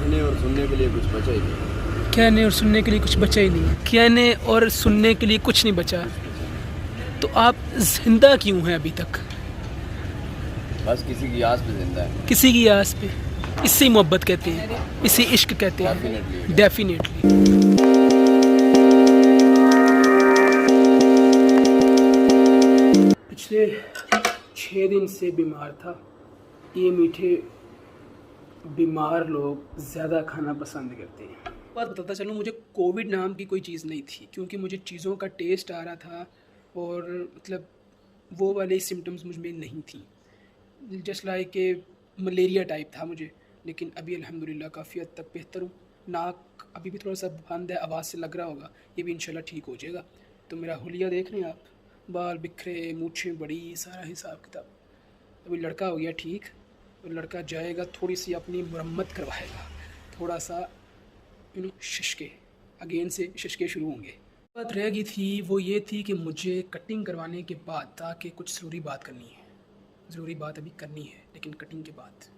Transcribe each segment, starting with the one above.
कहने और सुनने के लिए कुछ बचा ही नहीं। कहने और सुनने के लिए कुछ बचा ही नहीं। कहने और सुनने के लिए कुछ नहीं बचा। तो आप जिंदा क्यों हैं अभी तक? बस किसी की आस पे जिंदा है। किसी की आस पे। इससे ही मोहब्बत कहते हैं, इसे इश्क कहते हैं। डेफिनेटली। पिछले 6 दिन से बीमार था। ये मीठे बीमार लोग ज़्यादा खाना पसंद करते हैं। बात बताता चलूँ, मुझे कोविड नाम की कोई चीज़ नहीं थी, क्योंकि मुझे चीज़ों का टेस्ट आ रहा था और मतलब वो वाले सिम्टम्स मुझ में नहीं थी। जस्ट लाइक के मलेरिया टाइप था मुझे, लेकिन अभी अल्हम्दुलिल्लाह काफ़ी हद तक बेहतर हूँ। नाक अभी भी थोड़ा सा बंद है, आवाज़ से लग रहा होगा, ये भी इंशाल्लाह ठीक हो जाएगा। तो मेरा हुलिया देख रहे हैं आप, बाल बिखरे, मूछें बड़ी, सारा हिसाब किताब। अभी लड़का हो गया ठीक, और लड़का जाएगा थोड़ी सी अपनी मरम्मत करवाएगा, थोड़ा सा शिशके अगेन से शिशके शुरू होंगे। बात रह गई थी वो ये थी कि मुझे कटिंग करवाने के बाद ताकि कुछ ज़रूरी बात करनी है। ज़रूरी बात अभी करनी है, लेकिन कटिंग के बाद।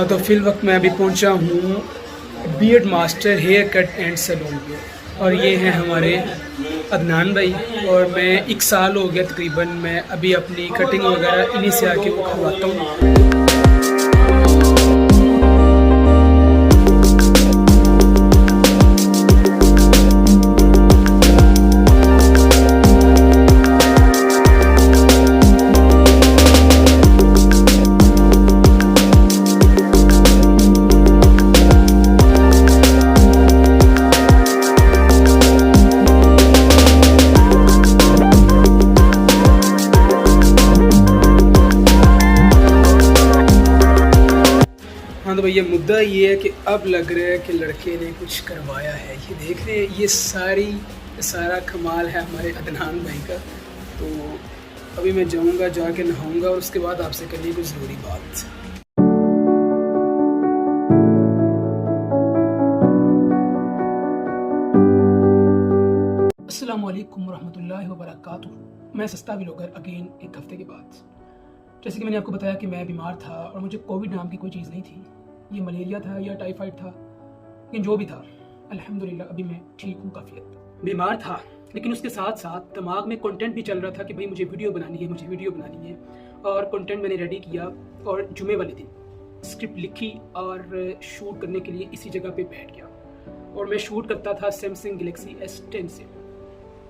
तो फिल वक्त मैं अभी पहुंचा हूँ beard master hair cut and salon पे, और ये हैं हमारे अदनान भाई। और मैं 1 साल हो गया तकरीबन, मैं अभी अपनी कटिंग वगैरह इन्हीं से आके करवाता हूँ। हाँ तो भैया मुद्दा ये है कि अब लग रहा है कि लड़के ने कुछ करवाया है। ये देख रहे हैं, ये सारा कमाल है हमारे अदनान भाई का। तो अभी मैं जाऊंगा, जाके नहाऊंगा और उसके बाद आपसे करनी कुछ ज़रूरी बात। अस्सलामु अलैकुम रहमतुल्लाहि व बरकातुहू। मैं सस्ता व्लॉगर अगेन एक हफ़्ते के बाद। जैसे कि मैंने आपको बताया कि मैं बीमार था और मुझे कोविड नाम की कोई चीज़ नहीं थी। ये मलेरिया था या टाइफाइड था, लेकिन जो भी था अल्हम्दुलिल्लाह अभी मैं ठीक हूँ काफ़ी हद तक। बीमार था, लेकिन उसके साथ साथ दिमाग में कंटेंट भी चल रहा था कि भाई मुझे वीडियो बनानी है। और कंटेंट मैंने रेडी किया और जुमे वाले दिन स्क्रिप्ट लिखी और शूट करने के लिए इसी जगह पे बैठ गया। और मैं शूट करता था सैमसंग गैलेक्सी S10 से।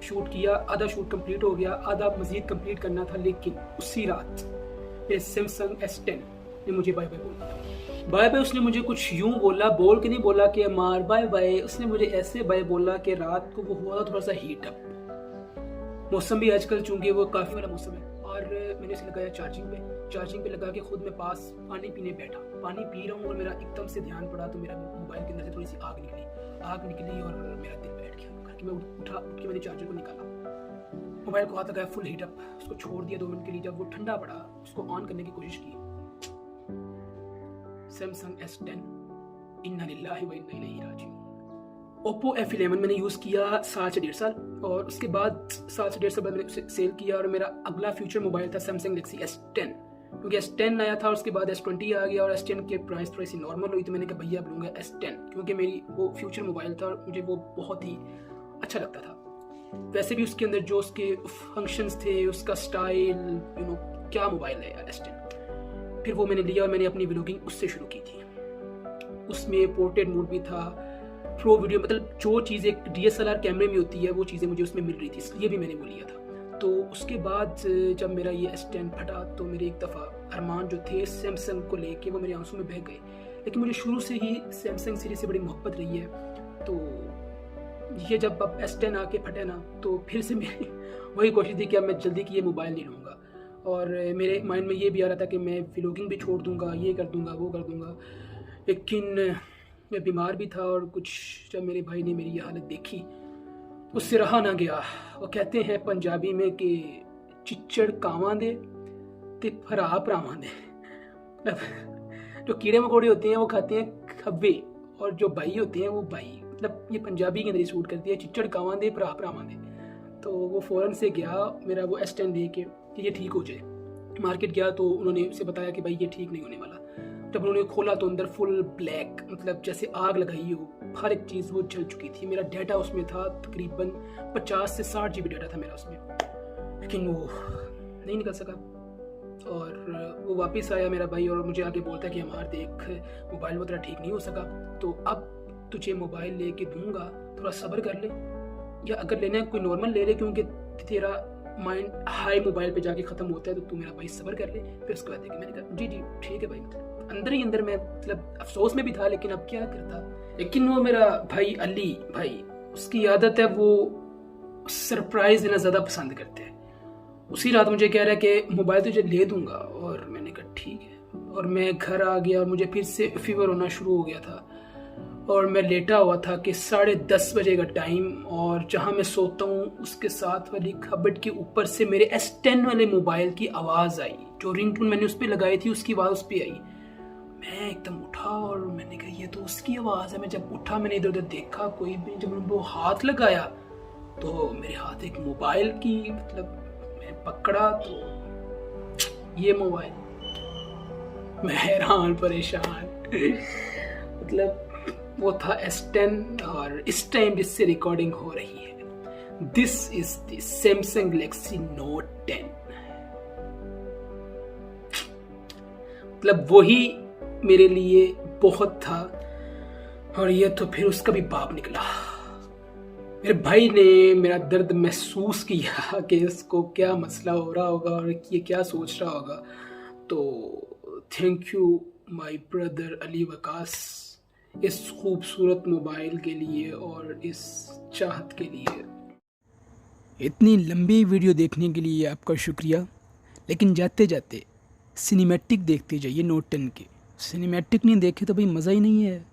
शूट किया, आधा शूट कंप्लीट हो गया, आधा मज़ीद कंप्लीट करना था, लेकिन उसी रात ये सैमसंग S10 ने मुझे बाय बाय बोला था। बाय बाय उसने मुझे कुछ यूं बोला, बोल के नहीं बोला कि मार बाय बाय, उसने मुझे ऐसे बाय बोला कि रात को वो हुआ थोड़ा सा हीट अप। मौसम भी आजकल चूंकि वो काफ़ी वाला मौसम है, और मैंने इसे लगाया चार्जिंग पे लगा के खुद में पास पानी पीने बैठा। पानी पी रहा हूँ और मेरा एकदम से ध्यान पड़ा तो मेरा मोबाइल के अंदर से थोड़ी सी आग निकली और मेरा दिल बैठ गया। मैं उठ के मैंने चार्जर को निकाला, मोबाइल को हाथ लगाया, फुल हीट अप, उसको छोड़ दिया 2 मिनट के लिए। जब वो ठंडा पड़ा उसको ऑन करने की कोशिश की, सैमसंग S10, इन्ना लिल्लाहि व इन्ना इलैहि राजिऊन। ओप्पो F11 मैंने यूज़ किया 7 से 1.5 साल, और उसके बाद 7 से 1.5 साल बाद मैंने उसे सेल किया। और मेरा अगला फ्यूचर मोबाइल था सैमसंग गैलेक्सी S10, क्योंकि S10 आया था, उसके बाद S20 आ गया और S10 के प्राइस थोड़ी सी नॉर्मल हुई, तो मैंने कहा भैया अब लूँगा S10, क्योंकि मेरी वो फ्यूचर मोबाइल था और मुझे वो बहुत ही अच्छा लगता था। वैसे भी उसके अंदर जो उसके फंक्शंस थे, उसका स्टाइल, क्या मोबाइल है यार S10। फिर वो मैंने लिया और मैंने अपनी व्लॉगिंग उससे शुरू की थी। उसमें पोर्ट्रेट मोड भी था, प्रो वीडियो, मतलब जो चीज़ें DSLR कैमरे में होती है वो चीज़ें मुझे उसमें मिल रही थी, इसलिए भी मैंने वो लिया था। तो उसके बाद जब मेरा ये S10 फटा तो मेरे एक दफ़ा अरमान जो थे सैमसंग को लेके वो मेरे आंसू में बह गए। लेकिन मुझे शुरू से ही सैमसंग सीरीज से बड़ी मोहब्बत रही है। तो ये जब अब S10 आके फटे ना, तो फिर से मेरी वही कोशिश थी कि अब मैं जल्दी की ये मोबाइल नहीं लूँगा। और मेरे माइंड में ये भी आ रहा था कि मैं व्लॉगिंग भी छोड़ दूँगा, ये कर दूँगा, वो कर दूँगा। लेकिन मैं बीमार भी था और कुछ जब मेरे भाई ने मेरी ये हालत देखी उससे रहा ना गया। वो कहते हैं पंजाबी में कि चिच्चड़ कावां दे ते फरा भरावां दे। मतलब जो कीड़े मकोड़े होते हैं वो खाते हैं खब्बे और जो बाई होते हैं वो बाई। मतलब ये पंजाबी के अंदर ही सूट करती है, चिच्चड़ कावां दे फरा भरावां दे। तो वो फ़ौरन से गया मेरा वो S10 दे के कि ये ठीक हो जाए। मार्केट गया तो उन्होंने उसे बताया कि भाई ये ठीक नहीं होने वाला। जब उन्होंने खोला तो अंदर फुल ब्लैक, मतलब जैसे आग लगाई हो, हर एक चीज़ वो जल चुकी थी। मेरा डाटा उसमें था तकरीबन 50 से 60 GB डाटा था मेरा उसमें, लेकिन वो नहीं निकल सका। और वो वापस आया मेरा भाई और मुझे आगे बोलता कि हमार देख मोबाइल वो तेरा ठीक नहीं हो सका, तो अब तुझे मोबाइल लेके दूंगा, थोड़ा सब्र कर ले, या अगर लेना है कोई नॉर्मल ले ले क्योंकि तेरा माइंड हाई मोबाइल पे जाके ख़त्म होता है, तो तू मेरा भाई सब्र कर ले। फिर उसके बाद देखिए मैंने कहा जी जी ठीक है भाई। मतलब अंदर ही अंदर मैं मतलब अफसोस में भी था, लेकिन अब क्या करता। लेकिन वो मेरा भाई अली भाई, उसकी आदत है वो सरप्राइज़ देना ज़्यादा पसंद करते हैं। उसी रात मुझे कह रहा है कि मोबाइल तुझे ले दूंगा, और मैंने कहा ठीक है। और मैं घर आ गया और मुझे फिर से फीवर होना शुरू हो गया था और मैं लेटा हुआ था कि 10:30 बजे का टाइम, और जहाँ मैं सोता हूँ उसके साथ वाली खबट के ऊपर से मेरे S10 वाले मोबाइल की आवाज़ आई। जो रिंगटोन मैंने उस पर लगाई थी उसकी आवाज़ उस पर आई। मैं एकदम उठा और मैंने कहा ये तो उसकी आवाज़ है। मैं जब उठा मैंने इधर उधर देखा कोई भी, जब मैंने वो हाथ लगाया तो मेरे हाथ एक मोबाइल की, मतलब मैं पकड़ा तो ये मोबाइल। मैं हैरान परेशान। मतलब वो था S10, और इस टाइम जिससे रिकॉर्डिंग हो रही है this is the Samsung Galaxy note 10। मतलब वही मेरे लिए बहुत था, और ये तो फिर उसका भी बाप निकला। मेरे भाई ने मेरा दर्द महसूस किया कि इसको क्या मसला हो रहा होगा और ये क्या सोच रहा होगा। तो thank you my brother Ali Waqas इस खूबसूरत मोबाइल के लिए और इस चाहत के लिए। इतनी लंबी वीडियो देखने के लिए आपका शुक्रिया, लेकिन जाते जाते सिनेमैटिक देखते जाइए नोट 10 के। सिनेमैटिक नहीं देखे तो भाई मज़ा ही नहीं है।